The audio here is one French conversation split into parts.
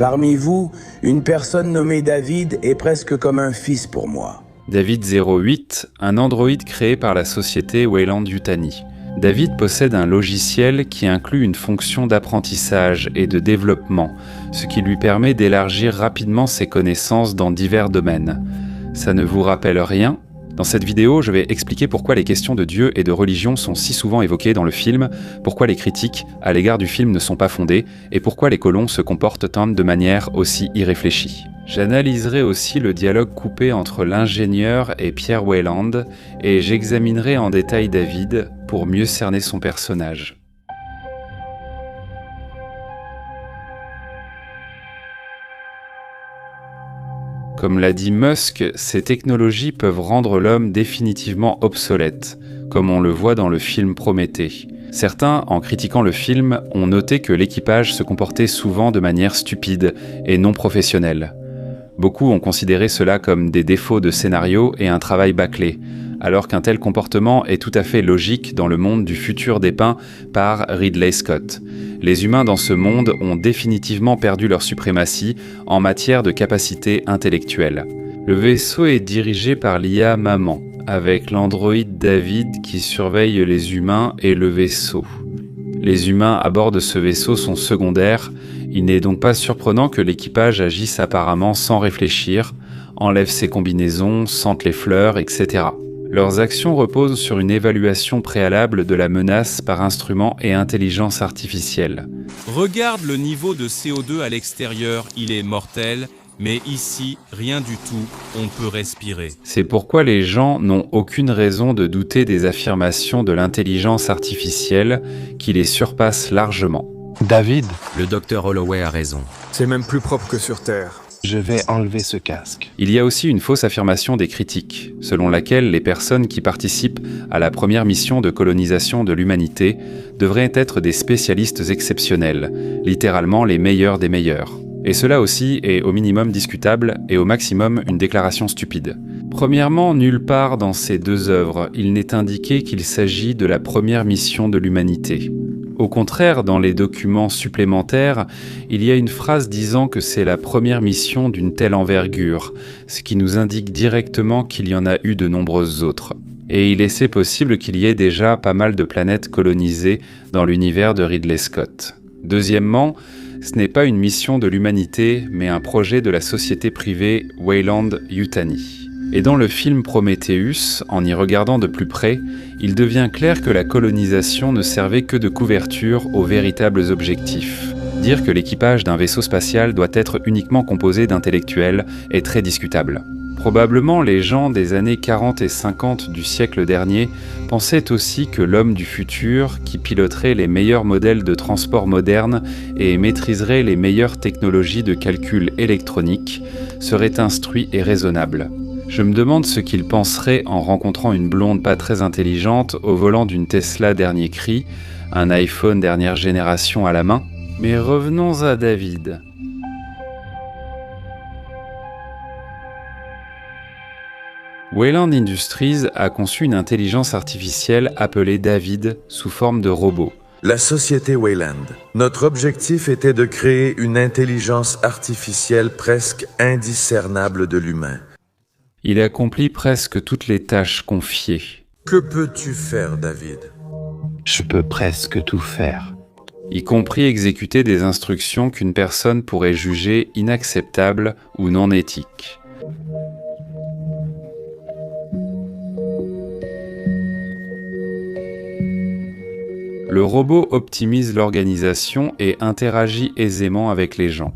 Parmi vous, une personne nommée David est presque comme un fils pour moi. David 08, un androïde créé par la société Weyland-Yutani. David possède un logiciel qui inclut une fonction d'apprentissage et de développement, ce qui lui permet d'élargir rapidement ses connaissances dans divers domaines. Ça ne vous rappelle rien ? Dans cette vidéo, je vais expliquer pourquoi les questions de Dieu et de religion sont si souvent évoquées dans le film, pourquoi les critiques à l'égard du film ne sont pas fondées, et pourquoi les colons se comportent tant de manière aussi irréfléchie. J'analyserai aussi le dialogue coupé entre l'ingénieur et Pierre Weyland, et j'examinerai en détail David pour mieux cerner son personnage. Comme l'a dit Musk, ces technologies peuvent rendre l'homme définitivement obsolète, comme on le voit dans le film Prométhée. Certains, en critiquant le film, ont noté que l'équipage se comportait souvent de manière stupide et non professionnelle. Beaucoup ont considéré cela comme des défauts de scénario et un travail bâclé, alors qu'un tel comportement est tout à fait logique dans le monde du futur dépeint par Ridley Scott. Les humains dans ce monde ont définitivement perdu leur suprématie en matière de capacité intellectuelle. Le vaisseau est dirigé par l'IA Maman, avec l'androïde David qui surveille les humains et le vaisseau. Les humains à bord de ce vaisseau sont secondaires, il n'est donc pas surprenant que l'équipage agisse apparemment sans réfléchir, enlève ses combinaisons, sente les fleurs, etc. Leurs actions reposent sur une évaluation préalable de la menace par instrument et intelligence artificielle. Regarde le niveau de CO2 à l'extérieur, il est mortel, mais ici, rien du tout, on peut respirer. C'est pourquoi les gens n'ont aucune raison de douter des affirmations de l'intelligence artificielle qui les surpasse largement. David, le docteur Holloway a raison. C'est même plus propre que sur Terre. je vais enlever ce casque. Il y a aussi une fausse affirmation des critiques, selon laquelle les personnes qui participent à la première mission de colonisation de l'humanité devraient être des spécialistes exceptionnels, littéralement les meilleurs des meilleurs. Et cela aussi est au minimum discutable et au maximum une déclaration stupide. Premièrement, nulle part dans ces deux œuvres, il n'est indiqué qu'il s'agit de la première mission de l'humanité. Au contraire, dans les documents supplémentaires, il y a une phrase disant que c'est la première mission d'une telle envergure, ce qui nous indique directement qu'il y en a eu de nombreuses autres. Et il est assez possible qu'il y ait déjà pas mal de planètes colonisées dans l'univers de Ridley Scott. Deuxièmement, ce n'est pas une mission de l'humanité, mais un projet de la société privée Weyland-Yutani. Et dans le film Prometheus, en y regardant de plus près, il devient clair que la colonisation ne servait que de couverture aux véritables objectifs. Dire que l'équipage d'un vaisseau spatial doit être uniquement composé d'intellectuels est très discutable. Probablement les gens des années 40 et 50 du siècle dernier pensaient aussi que l'homme du futur, qui piloterait les meilleurs modèles de transport modernes et maîtriserait les meilleures technologies de calcul électronique, serait instruit et raisonnable. Je me demande ce qu'il penserait en rencontrant une blonde pas très intelligente au volant d'une Tesla dernier cri, un iPhone dernière génération à la main. Mais revenons à David. Weyland Industries a conçu une intelligence artificielle appelée David sous forme de robot. La société Weyland. Notre objectif était de créer une intelligence artificielle presque indiscernable de l'humain. Il accomplit presque toutes les tâches confiées. Que peux-tu faire, David? Je peux presque tout faire. Y compris exécuter des instructions qu'une personne pourrait juger inacceptables ou non éthiques. Le robot optimise l'organisation et interagit aisément avec les gens.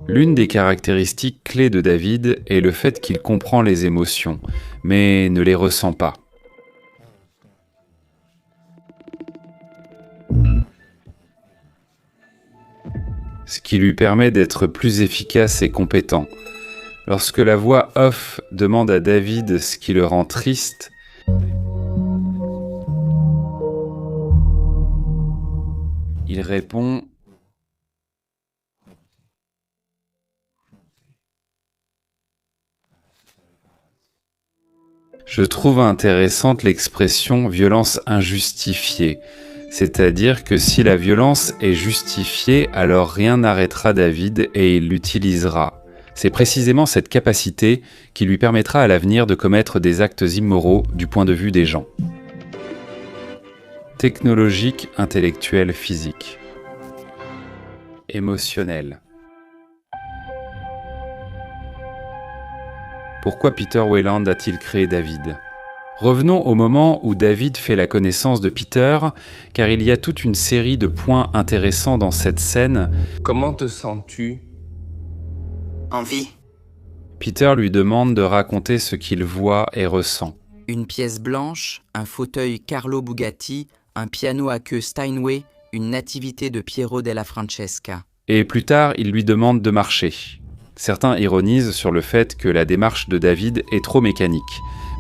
L'une des caractéristiques clés de David est le fait qu'il comprend les émotions, mais ne les ressent pas. Ce qui lui permet d'être plus efficace et compétent. Lorsque la voix off demande à David ce qui le rend triste, il répond « Je trouve intéressante l'expression « violence injustifiée ». C'est-à-dire que si la violence est justifiée, alors rien n'arrêtera David et il l'utilisera. C'est précisément cette capacité qui lui permettra à l'avenir de commettre des actes immoraux du point de vue des gens. Technologique, intellectuel, physique. Émotionnel. Pourquoi Peter Weyland a-t-il créé David ? Revenons au moment où David fait la connaissance de Peter, car il y a toute une série de points intéressants dans cette scène. Comment te sens-tu ? En vie. Peter lui demande de raconter ce qu'il voit et ressent. Une pièce blanche, un fauteuil Carlo Bugatti, un piano à queue Steinway, une nativité de Piero della Francesca. Et plus tard, il lui demande de marcher. Certains ironisent sur le fait que la démarche de David est trop mécanique,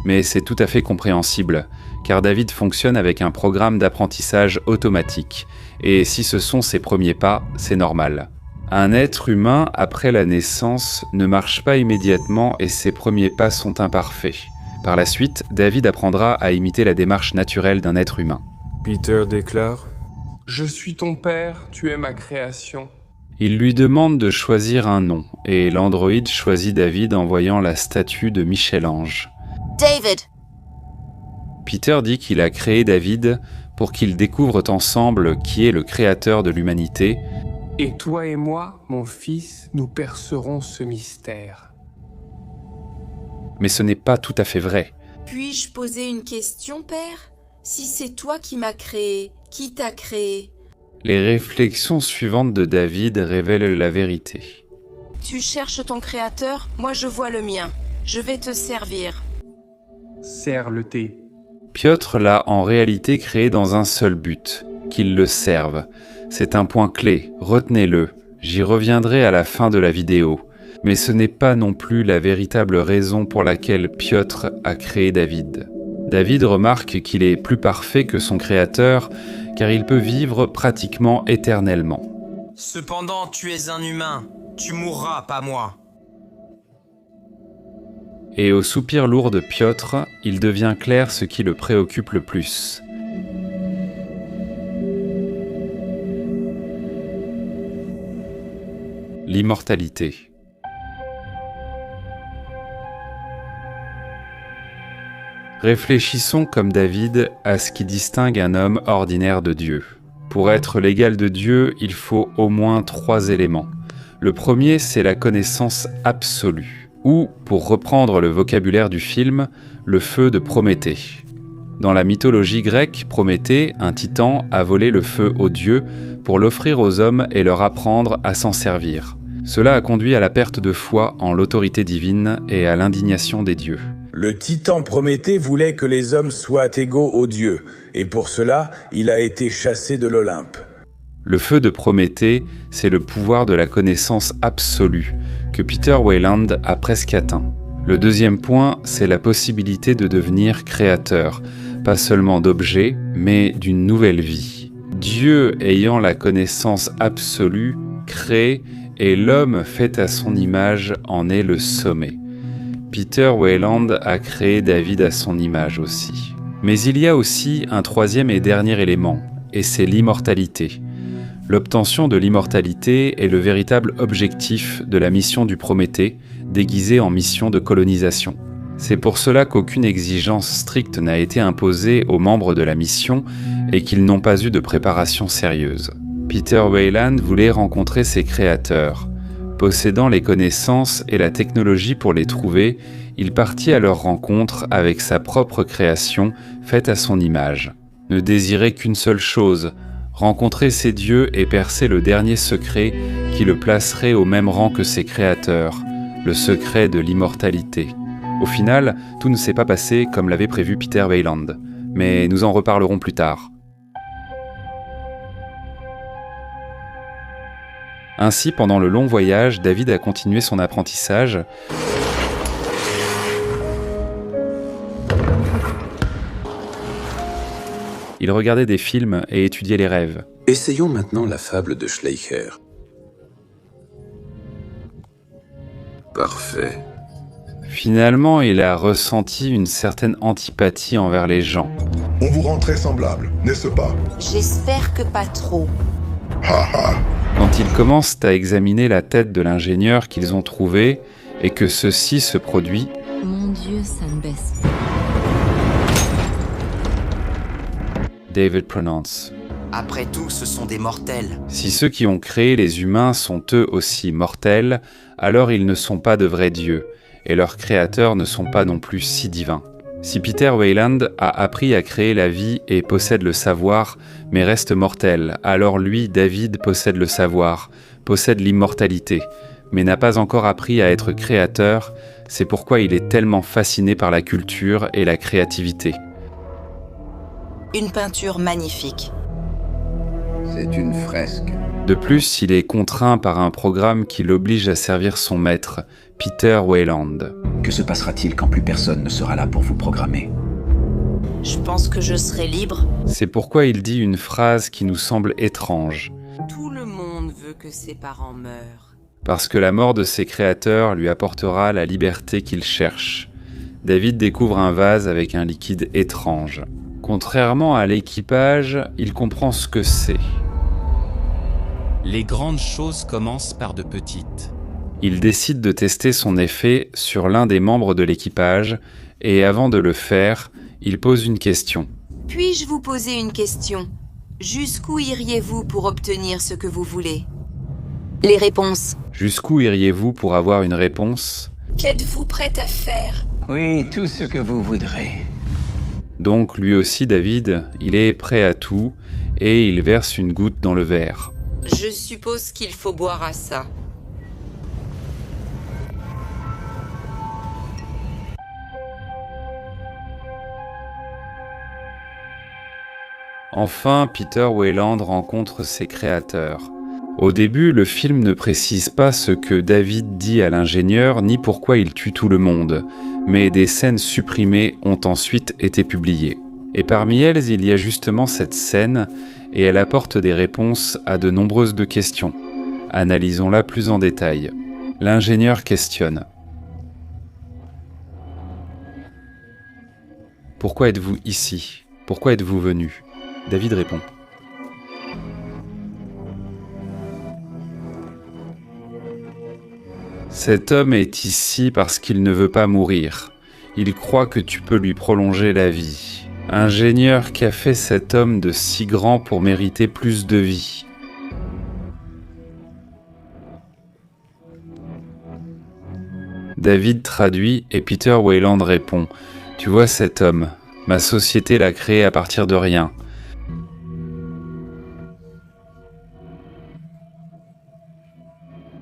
mais c'est tout à fait compréhensible, car David fonctionne avec un programme d'apprentissage automatique, et si ce sont ses premiers pas, c'est normal. Un être humain, après la naissance, ne marche pas immédiatement et ses premiers pas sont imparfaits. Par la suite, David apprendra à imiter la démarche naturelle d'un être humain. Peter déclare : Je suis ton père, tu es ma création. Il lui demande de choisir un nom, et l'androïde choisit David en voyant la statue de Michel-Ange. David. Peter dit qu'il a créé David pour qu'ils découvrent ensemble qui est le créateur de l'humanité. Et toi et moi, mon fils, nous percerons ce mystère. Mais ce n'est pas tout à fait vrai. Puis-je poser une question, père ? Si c'est toi qui m'as créé, qui t'a créé ? Les réflexions suivantes de David révèlent la vérité. Tu cherches ton créateur, moi je vois le mien. Je vais te servir. Sers le thé. Piotr l'a en réalité créé dans un seul but, qu'il le serve. C'est un point clé, retenez-le. J'y reviendrai à la fin de la vidéo. Mais ce n'est pas non plus la véritable raison pour laquelle Piotr a créé David. David remarque qu'il est plus parfait que son créateur, car il peut vivre pratiquement éternellement. Cependant, tu es un humain. Tu mourras, pas moi. Et au soupir lourd de Piotr, il devient clair ce qui le préoccupe le plus. L'immortalité. Réfléchissons comme David à ce qui distingue un homme ordinaire de Dieu. Pour être l'égal de Dieu, il faut au moins 3 éléments. Le premier, c'est la connaissance absolue, ou, pour reprendre le vocabulaire du film, le feu de Prométhée. Dans la mythologie grecque, Prométhée, un titan, a volé le feu aux dieux pour l'offrir aux hommes et leur apprendre à s'en servir. Cela a conduit à la perte de foi en l'autorité divine et à l'indignation des dieux. Le titan Prométhée voulait que les hommes soient égaux aux dieux, et pour cela, il a été chassé de l'Olympe. Le feu de Prométhée, c'est le pouvoir de la connaissance absolue, que Peter Weyland a presque atteint. Le deuxième point, c'est la possibilité de devenir créateur, pas seulement d'objets, mais d'une nouvelle vie. Dieu, ayant la connaissance absolue, crée, et l'homme fait à son image en est le sommet. Peter Weyland a créé David à son image aussi. Mais il y a aussi un troisième et dernier élément, et c'est l'immortalité. L'obtention de l'immortalité est le véritable objectif de la mission du Prométhée, déguisée en mission de colonisation. C'est pour cela qu'aucune exigence stricte n'a été imposée aux membres de la mission et qu'ils n'ont pas eu de préparation sérieuse. Peter Weyland voulait rencontrer ses créateurs. Possédant les connaissances et la technologie pour les trouver, il partit à leur rencontre avec sa propre création faite à son image. Ne désirait qu'une seule chose, rencontrer ses dieux et percer le dernier secret qui le placerait au même rang que ses créateurs, le secret de l'immortalité. Au final, tout ne s'est pas passé comme l'avait prévu Peter Weyland, mais nous en reparlerons plus tard. Ainsi, pendant le long voyage, David a continué son apprentissage. Il regardait des films et étudiait les rêves. Essayons maintenant la fable de Schleicher. Parfait. Finalement, il a ressenti une certaine antipathie envers les gens. On vous rend très semblable, n'est-ce pas? J'espère que pas trop. Ha ha. Quand ils commencent à examiner la tête de l'ingénieur qu'ils ont trouvé et que ceci se produit, mon Dieu, ça ne baisse pas. David prononce. Après tout, ce sont des mortels. Si ceux qui ont créé les humains sont eux aussi mortels, alors ils ne sont pas de vrais dieux, et leurs créateurs ne sont pas non plus si divins. Si Peter Weyland a appris à créer la vie et possède le savoir, mais reste mortel, alors lui, David, possède le savoir, possède l'immortalité, mais n'a pas encore appris à être créateur, c'est pourquoi il est tellement fasciné par la culture et la créativité. Une peinture magnifique. C'est une fresque. De plus, il est contraint par un programme qui l'oblige à servir son maître, Peter Weyland. Que se passera-t-il quand plus personne ne sera là pour vous programmer? Je pense que je serai libre. C'est pourquoi il dit une phrase qui nous semble étrange. Tout le monde veut que ses parents meurent. Parce que la mort de ses créateurs lui apportera la liberté qu'il cherche. David découvre un vase avec un liquide étrange. Contrairement à l'équipage, il comprend ce que c'est. Les grandes choses commencent par de petites. Il décide de tester son effet sur l'un des membres de l'équipage et avant de le faire, il pose une question. Puis-je vous poser une question? Jusqu'où iriez-vous pour obtenir ce que vous voulez? Les réponses. Jusqu'où iriez-vous pour avoir une réponse? Qu'êtes-vous prête à faire? Oui, tout ce que vous voudrez. Donc lui aussi, David, il est prêt à tout et il verse une goutte dans le verre. Je suppose qu'il faut boire à ça. Enfin, Peter Weyland rencontre ses créateurs. Au début, le film ne précise pas ce que David dit à l'ingénieur ni pourquoi il tue tout le monde, mais des scènes supprimées ont ensuite été publiées. Et parmi elles, il y a justement cette scène, et elle apporte des réponses à de nombreuses de questions. Analysons-la plus en détail. L'ingénieur questionne. Pourquoi êtes-vous ici? Pourquoi êtes-vous venu? David répond. Cet homme est ici parce qu'il ne veut pas mourir. Il croit que tu peux lui prolonger la vie. Ingénieur, qu'a fait cet homme de si grand pour mériter plus de vie? David traduit et Peter Weyland répond. Tu vois cet homme, ma société l'a créé à partir de rien.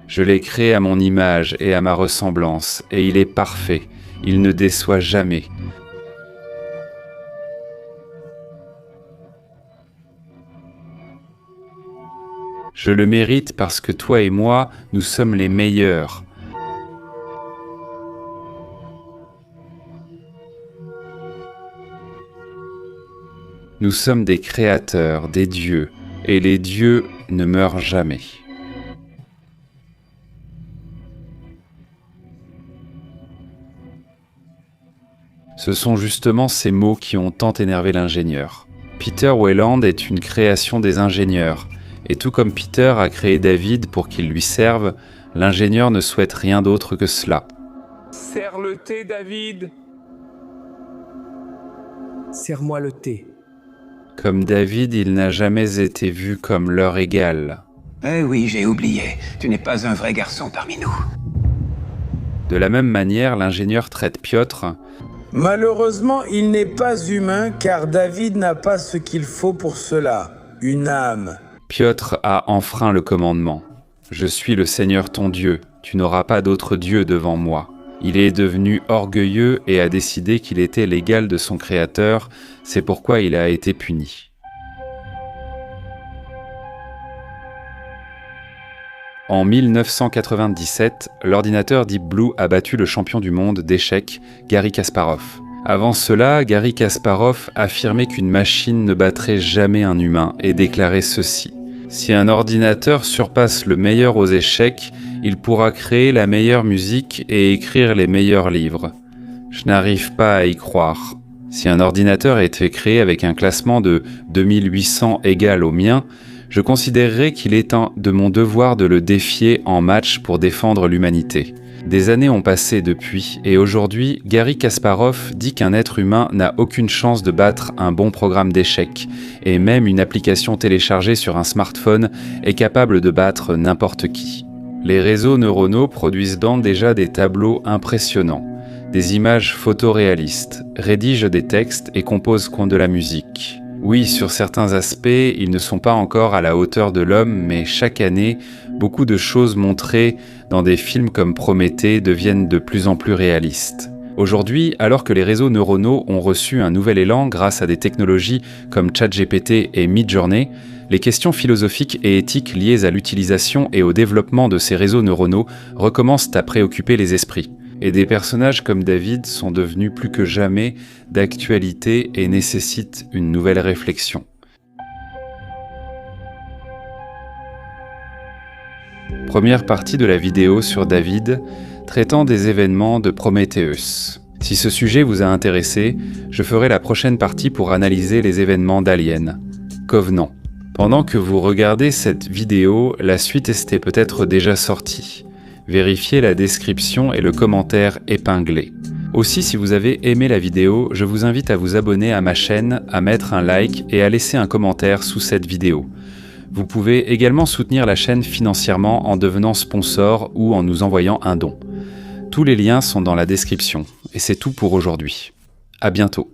Je l'ai créé à mon image et à ma ressemblance, et il est parfait, il ne déçoit jamais. Je le mérite parce que toi et moi, nous sommes les meilleurs. Nous sommes des créateurs, des dieux, et les dieux ne meurent jamais. Ce sont justement ces mots qui ont tant énervé l'ingénieur. Peter Weyland est une création des ingénieurs, et tout comme Peter a créé David pour qu'il lui serve, l'ingénieur ne souhaite rien d'autre que cela. Serre le thé, David. Serre-moi le thé. Comme David, il n'a jamais été vu comme leur égal. Eh oui, j'ai oublié. Tu n'es pas un vrai garçon parmi nous. De la même manière, l'ingénieur traite Piotr. Malheureusement, il n'est pas humain car David n'a pas ce qu'il faut pour cela, une âme. Piotr a enfreint le commandement. Je suis le Seigneur ton Dieu, tu n'auras pas d'autre Dieu devant moi. Il est devenu orgueilleux et a décidé qu'il était l'égal de son Créateur, c'est pourquoi il a été puni. En 1997, l'ordinateur Deep Blue a battu le champion du monde d'échecs, Garry Kasparov. Avant cela, Garry Kasparov affirmait qu'une machine ne battrait jamais un humain et déclarait ceci. Si un ordinateur surpasse le meilleur aux échecs, il pourra créer la meilleure musique et écrire les meilleurs livres. Je n'arrive pas à y croire. Si un ordinateur a été créé avec un classement de 2800 égal au mien, je considérerais qu'il est de mon devoir de le défier en match pour défendre l'humanité. Des années ont passé depuis, et aujourd'hui, Garry Kasparov dit qu'un être humain n'a aucune chance de battre un bon programme d'échecs, et même une application téléchargée sur un smartphone est capable de battre n'importe qui. Les réseaux neuronaux produisent donc déjà des tableaux impressionnants, des images photoréalistes, rédigent des textes et composent de la musique. Oui, sur certains aspects, ils ne sont pas encore à la hauteur de l'homme, mais chaque année, beaucoup de choses montrées dans des films comme Prométhée deviennent de plus en plus réalistes. Aujourd'hui, alors que les réseaux neuronaux ont reçu un nouvel élan grâce à des technologies comme ChatGPT et Midjourney, les questions philosophiques et éthiques liées à l'utilisation et au développement de ces réseaux neuronaux recommencent à préoccuper les esprits. Et des personnages comme David sont devenus plus que jamais d'actualité et nécessitent une nouvelle réflexion. Première partie de la vidéo sur David, traitant des événements de Prometheus. Si ce sujet vous a intéressé, je ferai la prochaine partie pour analyser les événements d'Alien. Covenant. Pendant que vous regardez cette vidéo, la suite était peut-être déjà sortie. Vérifiez la description et le commentaire épinglé. Aussi, si vous avez aimé la vidéo, je vous invite à vous abonner à ma chaîne, à mettre un like et à laisser un commentaire sous cette vidéo. Vous pouvez également soutenir la chaîne financièrement en devenant sponsor ou en nous envoyant un don. Tous les liens sont dans la description. Et c'est tout pour aujourd'hui. À bientôt.